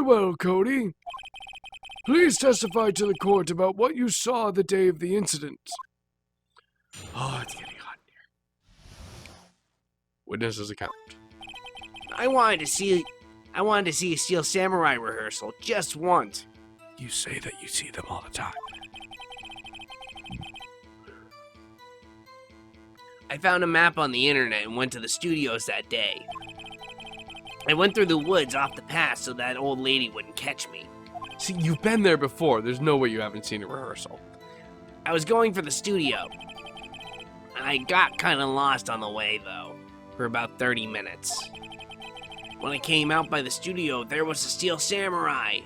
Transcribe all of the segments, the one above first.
well, Cody. Please testify to the court about what you saw the day of the incident. Oh, it's getting hot in here. Witness's account. I wanted to see a Steel Samurai rehearsal just once. You say that you see them all the time. I found a map on the internet and went to the studios that day. I went through the woods off the path so that old lady wouldn't catch me. See, you've been there before. There's no way you haven't seen a rehearsal. I was going for the studio. I got kind of lost on the way, though, for about 30 minutes. When I came out by the studio, there was a Steel Samurai.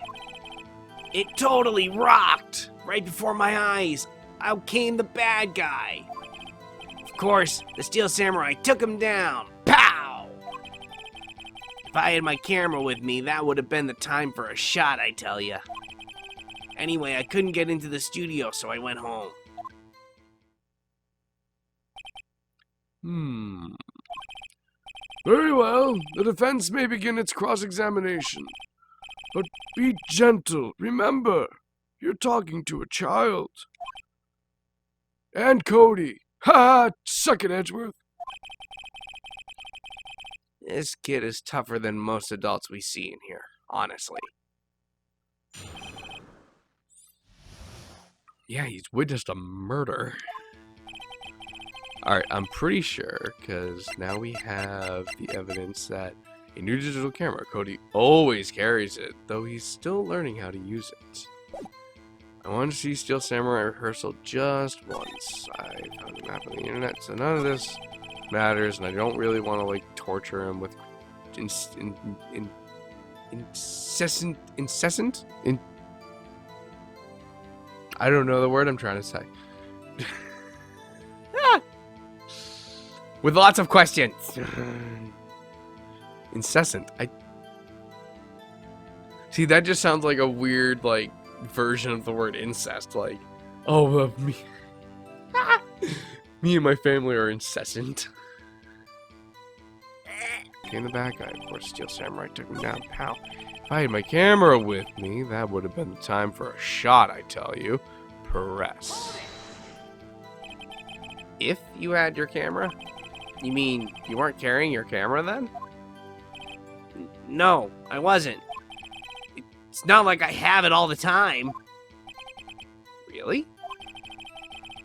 It totally rocked! Right before my eyes, out came the bad guy. Of course, the Steel Samurai took him down. Pow! If I had my camera with me, that would have been the time for a shot, I tell ya. Anyway, I couldn't get into the studio, so I went home. Very well. The defense may begin its cross-examination. But be gentle. Remember, you're talking to a child. And Cody. Ha! Suck it, Edgeworth. This kid is tougher than most adults we see in here, honestly. Yeah, he's witnessed a murder. Alright, I'm pretty sure, because now we have the evidence that a new digital camera. Cody always carries it, though he's still learning how to use it. I wanted to see Steel Samurai rehearsal just once. I found a map on the internet, so none of this matters, and I don't really want to, like, torture him with incessant? I don't know the word I'm trying to say. With lots of questions. Incessant. See, that just sounds like a weird, like, version of the word incest. Like, oh, me and my family are incessant. In the back, of course, Steel Samurai took him down. Pow. If I had my camera with me, that would have been the time for a shot, I tell you. Press. If you had your camera? You mean you weren't carrying your camera then? No, I wasn't. It's not like I have it all the time. Really?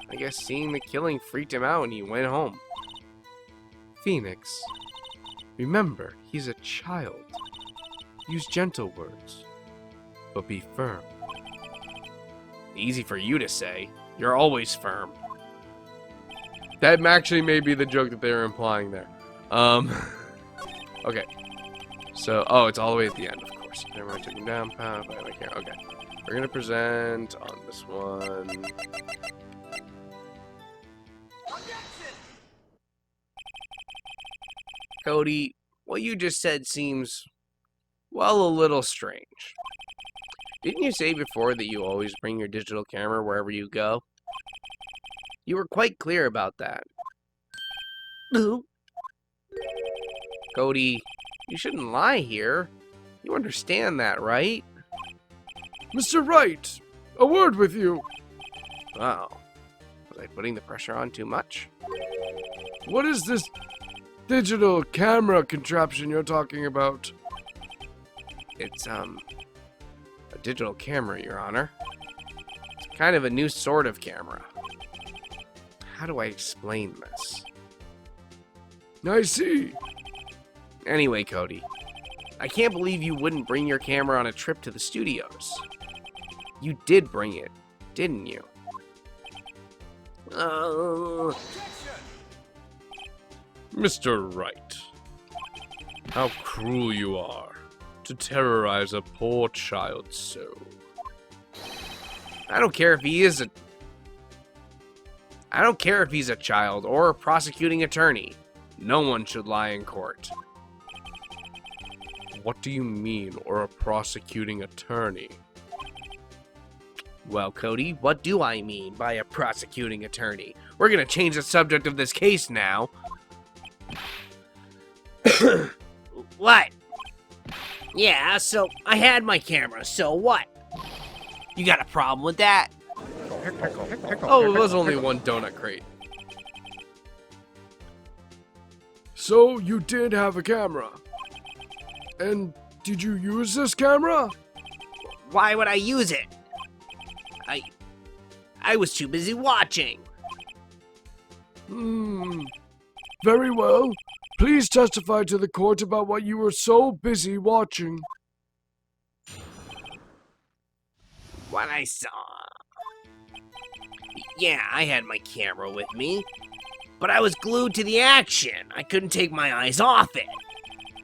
I guess seeing the killing freaked him out and he went home. Phoenix. Remember, he's a child. Use gentle words, but be firm. Easy for you to say. You're always firm. That actually may be the joke that they were implying there. Okay. So, oh, it's all the way at the end, of course. Camera took him down. Okay. We're gonna present on this one. Cody, what you just said seems, well, a little strange. Didn't you say before that you always bring your digital camera wherever you go? You were quite clear about that. Cody, you shouldn't lie here. You understand that, right? Mr. Wright, a word with you. Oh. Was I putting the pressure on too much? What is this digital camera contraption you're talking about? It's, a digital camera, Your Honor. It's kind of a new sort of camera. How do I explain this? I see. Anyway, Cody, I can't believe you wouldn't bring your camera on a trip to the studios. You did bring it, didn't you? Mr. Wright, how cruel you are to terrorize a poor child so. I don't care if he's a child or a prosecuting attorney. No one should lie in court. What do you mean, or a prosecuting attorney? Well, Cody, what do I mean by a prosecuting attorney? We're gonna change the subject of this case now. What? Yeah, so I had my camera, so what? You got a problem with that? Oh, it was only one donut crate. So you did have a camera. And did you use this camera? Why would I use it? I was too busy watching. Very well. Please testify to the court about what you were so busy watching. What I saw. Yeah, I had my camera with me, but I was glued to the action. I couldn't take my eyes off it.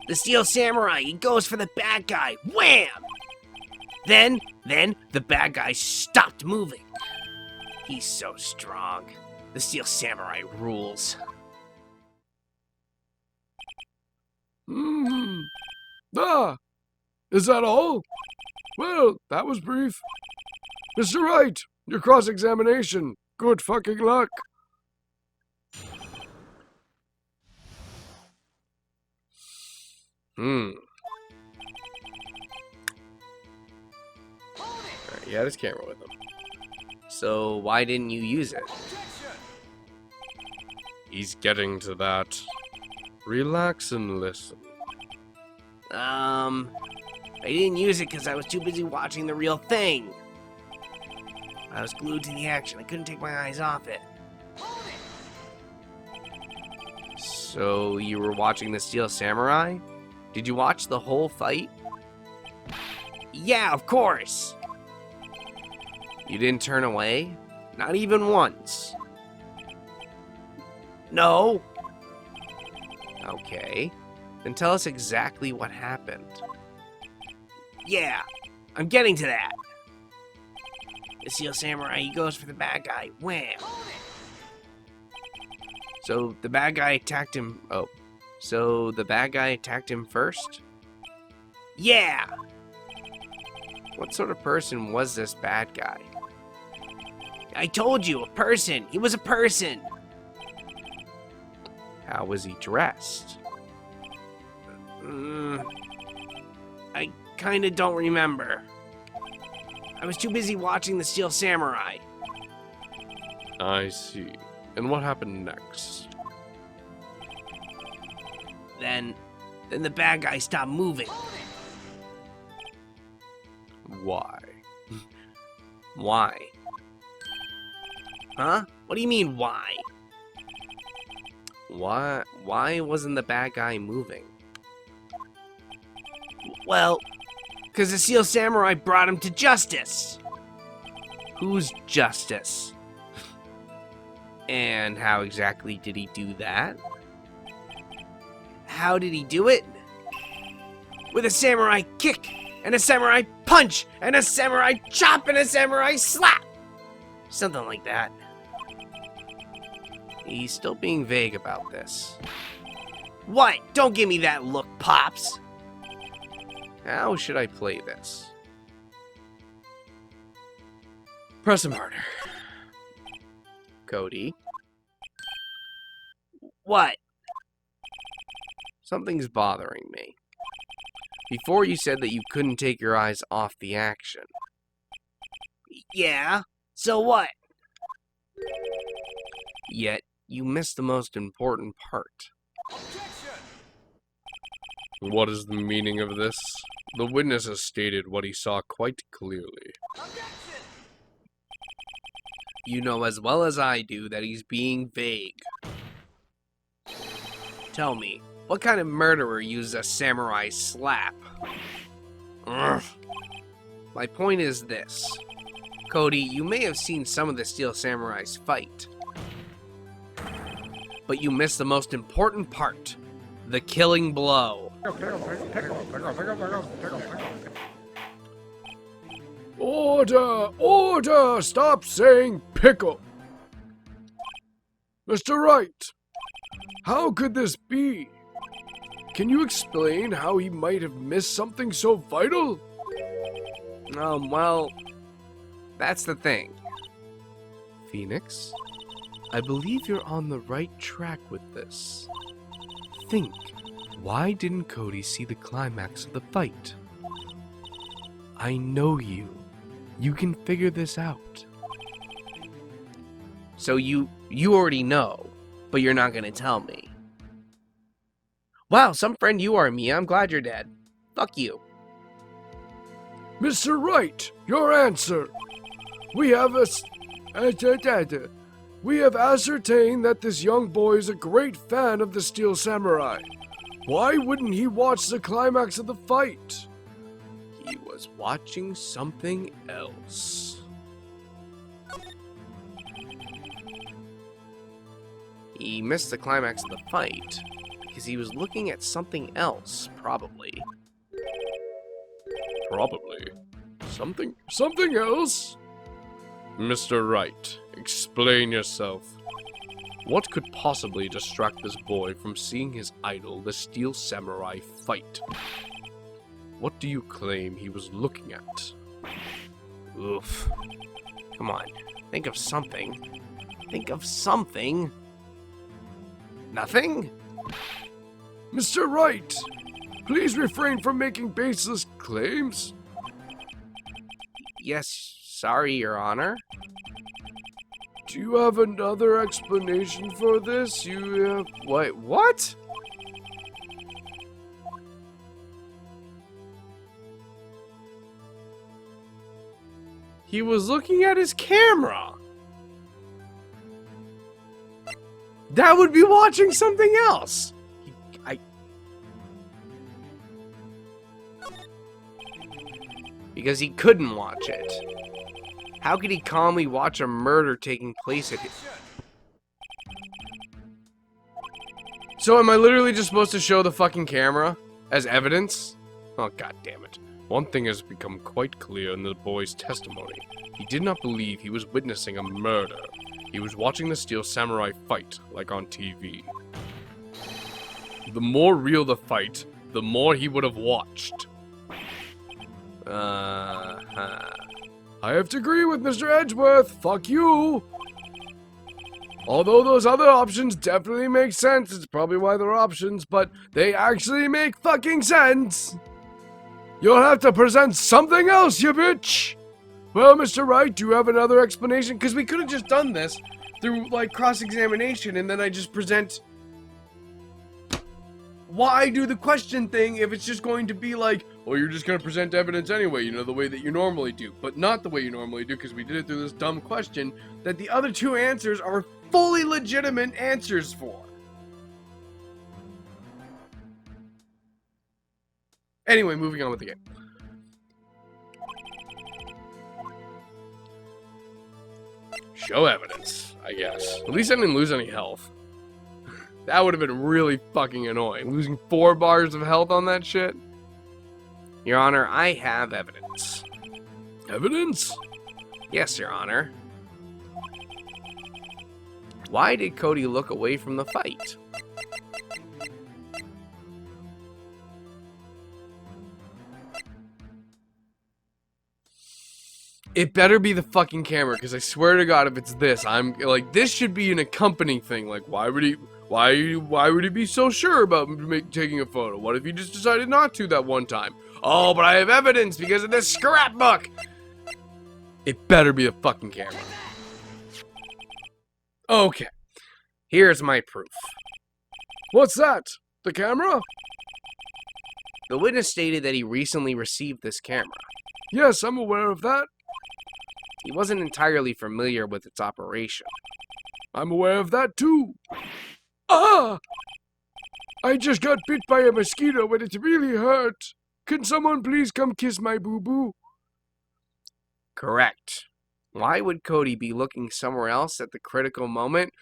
The Steel Samurai, he goes for the bad guy. Wham! Then the bad guy stopped moving. He's so strong. The Steel Samurai rules. Is that all? Well, that was brief. Mr. Wright, your cross-examination. Good fucking luck. Alright, he had his camera with him. So why didn't you use it? He's getting to that. Relax and listen. I didn't use it because I was too busy watching the real thing. I was glued to the action. I couldn't take my eyes off it. So you were watching the Steel Samurai? Did you watch the whole fight? Yeah, of course. You didn't turn away? Not even once. No. Okay. Then tell us exactly what happened. Yeah, I'm getting to that. The Steel Samurai, he goes for the bad guy. Wham! So the bad guy attacked him. Oh. So the bad guy attacked him first? Yeah! What sort of person was this bad guy? I told you, a person. He was a person. How was he dressed? I kinda don't remember. I was too busy watching the Steel Samurai. I see. And what happened next? Then the bad guy stopped moving. Why? Why? Huh? What do you mean, why? Why wasn't the bad guy moving? Well, because the Steel Samurai brought him to justice. Whose justice? And how exactly did he do that? How did he do it? With a samurai kick, and a samurai punch, and a samurai chop, and a samurai slap! Something like that. He's still being vague about this. What? Don't give me that look, Pops. How should I play this? Press him harder. Cody, What? something's bothering me. Before you said that you couldn't take your eyes off the action. Yeah? So what? Yet, you missed the most important part. What is the meaning of this? The witness has stated what he saw quite clearly. You know as well as I do that he's being vague. Tell me, what kind of murderer uses a samurai slap? Ugh. My point is this. Cody, you may have seen some of the Steel Samurais fight, but you missed the most important part. The killing blow. Order! Order! Stop saying pickle! Mr. Wright, how could this be? Can you explain how he might have missed something so vital? Well, that's the thing. Phoenix, I believe you're on the right track with this. Think, why didn't Cody see the climax of the fight? I know you. You can figure this out. So you already know, but you're not gonna tell me. Wow, some friend you are, Mia. I'm glad you're dead. Fuck you. Mr. Wright, your answer. We have ascertained that this young boy is a great fan of the Steel Samurai. Why wouldn't he watch the climax of the fight? He was watching something else. He missed the climax of the fight because he was looking at something else, probably. Probably. Something else? Mr. Wright, explain yourself. What could possibly distract this boy from seeing his idol, the Steel Samurai, fight? What do you claim he was looking at? Oof. Come on. Think of something. Think of something. Nothing? Mr. Wright, please refrain from making baseless claims. Yes, sorry, Your Honor. Do you have another explanation for this? Wait, what? He was looking at his camera. That would be watching something else. Because he couldn't watch it. How could he calmly watch a murder taking place at his... So am I literally just supposed to show the fucking camera as evidence? Oh, god damn it. One thing has become quite clear in the boy's testimony. He did not believe he was witnessing a murder. He was watching the Steel Samurai fight, like on TV. The more real the fight, the more he would have watched. I have to agree with Mr. Edgeworth. Fuck you. Although those other options definitely make sense, it's probably why they're options, but they actually make fucking sense. You'll have to present something else, you bitch. Well, Mr. Wright, do you have another explanation? Because we could have just done this through, like, cross-examination, and then I just present... Why do the question thing if it's just going to be like, well, you're just going to present evidence anyway, you know, the way that you normally do. But not the way you normally do, because we did it through this dumb question that the other two answers are fully legitimate answers for. Anyway, moving on with the game. Show evidence, I guess. At least I didn't lose any health. That would have been really fucking annoying. Losing 4 bars of health on that shit. Your Honor, I have evidence. Evidence? Yes, Your Honor. Why did Cody look away from the fight? It better be the fucking camera, because I swear to God, if it's this, I'm like, this should be an accompanying thing. Like, why would he be so sure about taking a photo? What if he just decided not to that one time? Oh, but I have evidence because of this scrapbook. It better be a fucking camera. Okay, Here's my proof. What's that? The camera? The witness stated that he recently received this camera. Yes, I'm aware of that. He wasn't entirely familiar with its operation. I'm aware of that too. Ah! I just got bit by a mosquito and it really hurt. Can someone please come kiss my boo-boo? Correct. Why would Cody be looking somewhere else at the critical moment?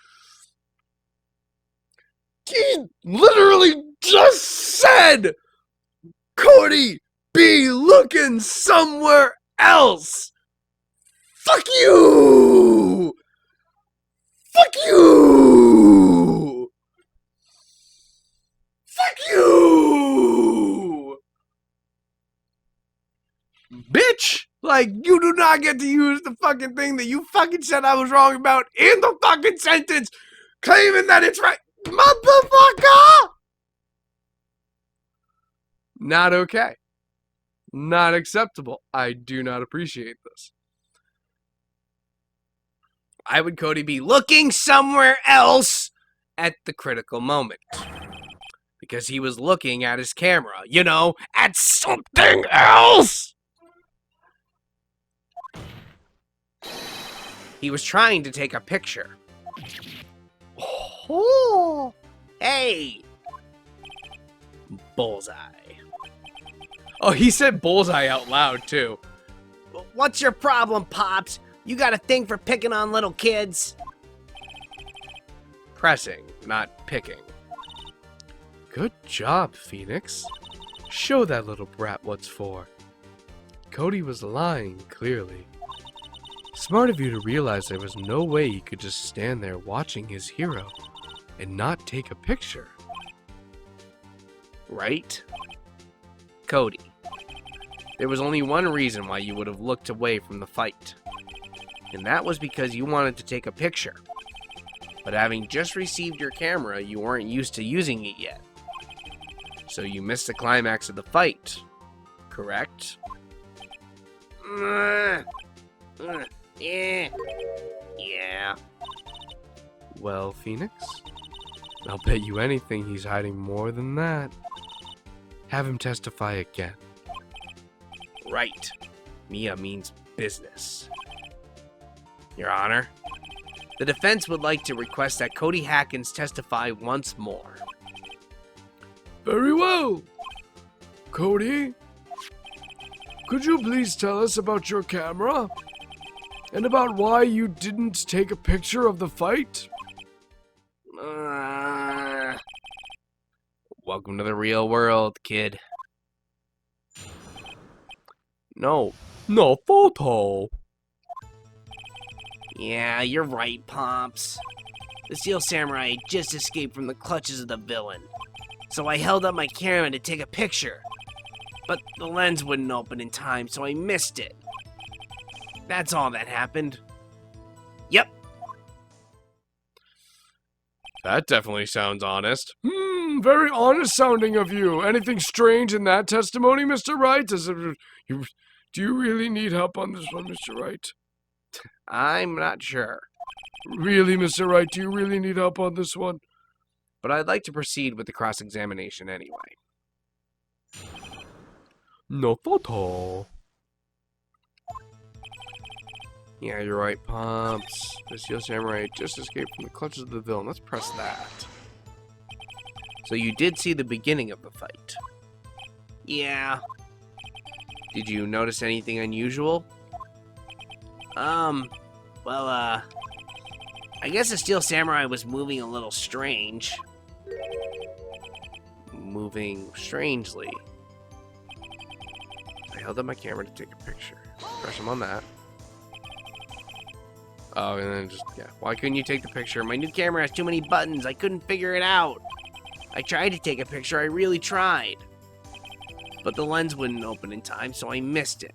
he literally just said, Cody, be looking somewhere else. Fuck you! Fuck you! Fuck you! Bitch! Like, you do not get to use the fucking thing that you fucking said I was wrong about in the fucking sentence, claiming that it's right. Motherfucker! Not okay. Not acceptable. I do not appreciate this. Why would Cody be looking somewhere else at the critical moment? Because he was looking at his camera, you know, at something else! He was trying to take a picture. Oh, hey! Bullseye. Oh, he said bullseye out loud, too. What's your problem, Pops? You got a thing for picking on little kids? Pressing, not picking. Good job, Phoenix. Show that little brat what's for. Cody was lying, clearly. Smart of you to realize there was no way he could just stand there watching his hero and not take a picture. Right? Cody, there was only one reason why you would have looked away from the fight. And that was because you wanted to take a picture. But having just received your camera, you weren't used to using it yet. So you missed the climax of the fight, correct? Yeah. Well, Phoenix, I'll bet you anything he's hiding more than that. Have him testify again. Right. Mia means business. Your Honor, the defense would like to request that Cody Hackins testify once more. Very well. Cody, could you please tell us about your camera? And about why you didn't take a picture of the fight? Welcome to the real world, kid. No photo. Yeah, you're right, Pops. The Steel Samurai had just escaped from the clutches of the villain. So I held up my camera to take a picture. But the lens wouldn't open in time, so I missed it. That's all that happened. Yep. That definitely sounds honest. Very honest sounding of you. Anything strange in that testimony, Mr. Wright? Do you really need help on this one, Mr. Wright? I'm not sure. Really, Mr. Wright, do you really need help on this one? But I'd like to proceed with the cross-examination anyway. No photo. Yeah, you're right, Pops. The Steel Samurai just escaped from the clutches of the villain. Let's press that. So you did see the beginning of the fight? Yeah. Did you notice anything unusual? Well, I guess the Steel Samurai was moving a little strange. Moving strangely. I held up my camera to take a picture. Press him on that. Oh, and then just, yeah. Why couldn't you take the picture? My new camera has too many buttons. I couldn't figure it out. I tried to take a picture. I really tried. But the lens wouldn't open in time, so I missed it.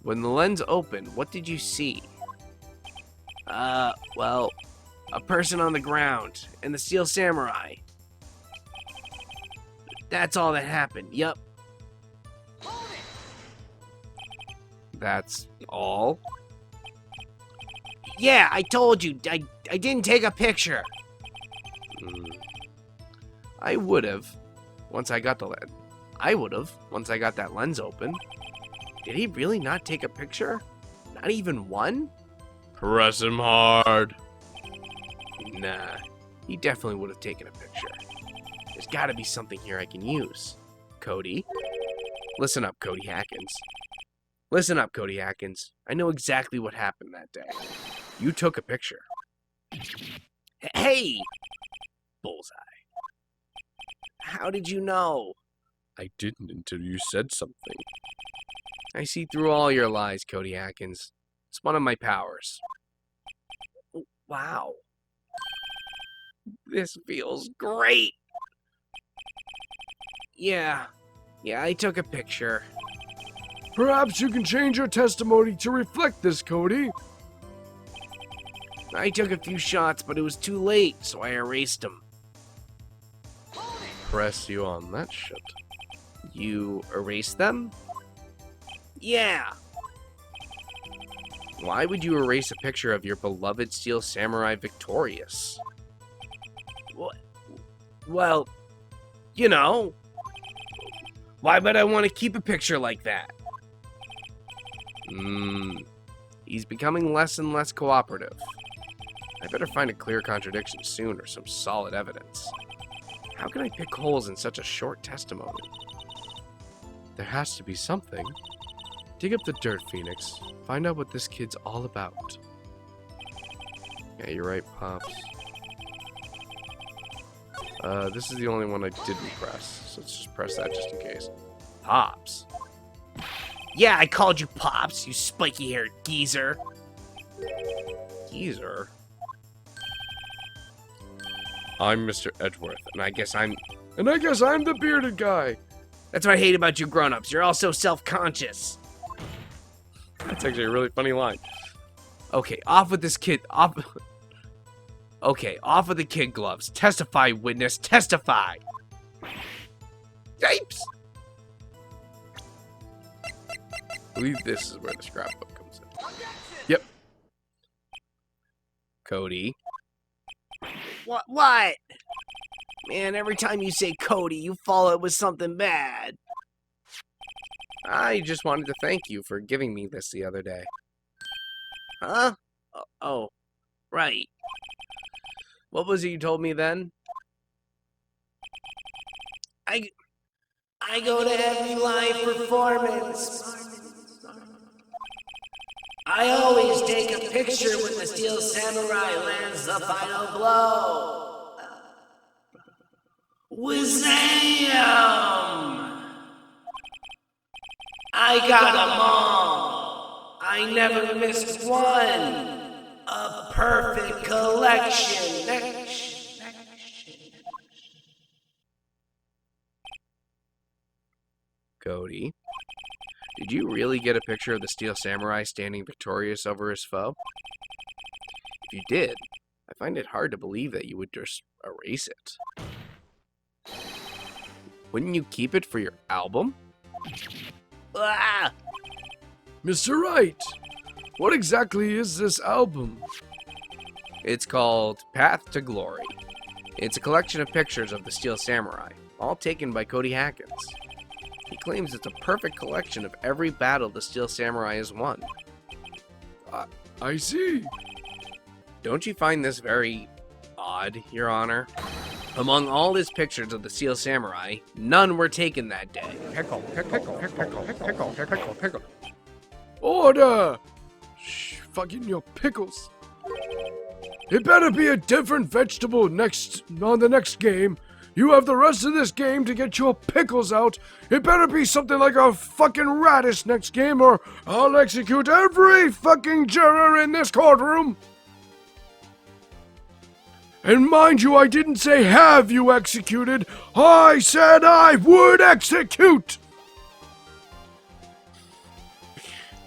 When the lens opened, what did you see? Well, a person on the ground and the Steel Samurai. That's all that happened. Yup. That's all? Yeah, I told you. I didn't take a picture. I would have once I got the lens. I would have once I got that lens open. Did he really not take a picture? Not even one? Press him hard. Nah, he definitely would have taken a picture. There's gotta be something here I can use. Cody? Listen up, Cody Hackins. Listen up, Cody Hackins. I know exactly what happened that day. You took a picture. Hey! Bullseye. How did you know? I didn't until you said something. I see through all your lies, Cody Hackins. It's one of my powers. Wow. This feels great. Yeah, I took a picture. Perhaps you can change your testimony to reflect this, Cody. I took a few shots, but it was too late, so I erased them. press you on that shit. You erased them? Yeah. Why would you erase a picture of your beloved Steel Samurai victorious? Well, you know. Why would I want to keep a picture like that? He's becoming less and less cooperative. I better find a clear contradiction soon or some solid evidence. How can I pick holes in such a short testimony? There has to be something. Dig up the dirt, Phoenix. Find out what this kid's all about. Yeah, you're right, Pops. This is the only one I didn't press, so let's just press that just in case. Pops. Yeah, I called you Pops, you spiky-haired geezer. Geezer? I'm Mr. Edgeworth, and I guess I'm the bearded guy. That's what I hate about you grown-ups. You're all so self-conscious. That's actually a really funny line. Okay, off with this kid. Okay, off with the kid gloves. Testify, witness. Testify. Yipes! I believe this is where the scrapbook comes in. Yep. Cody. What? Man, every time you say Cody, you follow it with something bad. I just wanted to thank you for giving me this the other day. Huh? Oh, right. What was it you told me then? I go to every live performance. I always take a picture when the Steel Samurai lands the final blow. Wazam! I got 'em all. I never missed one. A perfect collection. Cody, did you really get a picture of the Steel Samurai standing victorious over his foe? If you did, I find it hard to believe that you would just erase it. Wouldn't you keep it for your album? Ah! Mr. Wright, what exactly is this album? It's called Path to Glory. It's a collection of pictures of the Steel Samurai, all taken by Cody Hackins. He claims it's a perfect collection of every battle the Steel Samurai has won. I see. Don't you find this very odd, Your Honor? Among all his pictures of the Steel Samurai, none were taken that day. Pickle. Order! Shh, fucking your pickles. It better be a different vegetable on the next game. You have the rest of this game to get your pickles out. It better be something like a fucking radish next game, or I'll execute every fucking juror in this courtroom. And mind you, I didn't say have you executed. I said I would execute.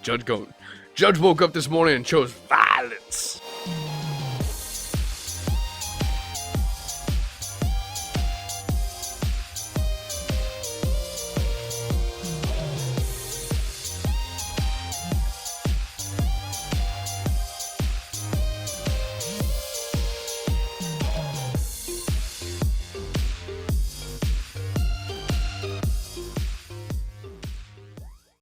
Judge woke up this morning and chose violence.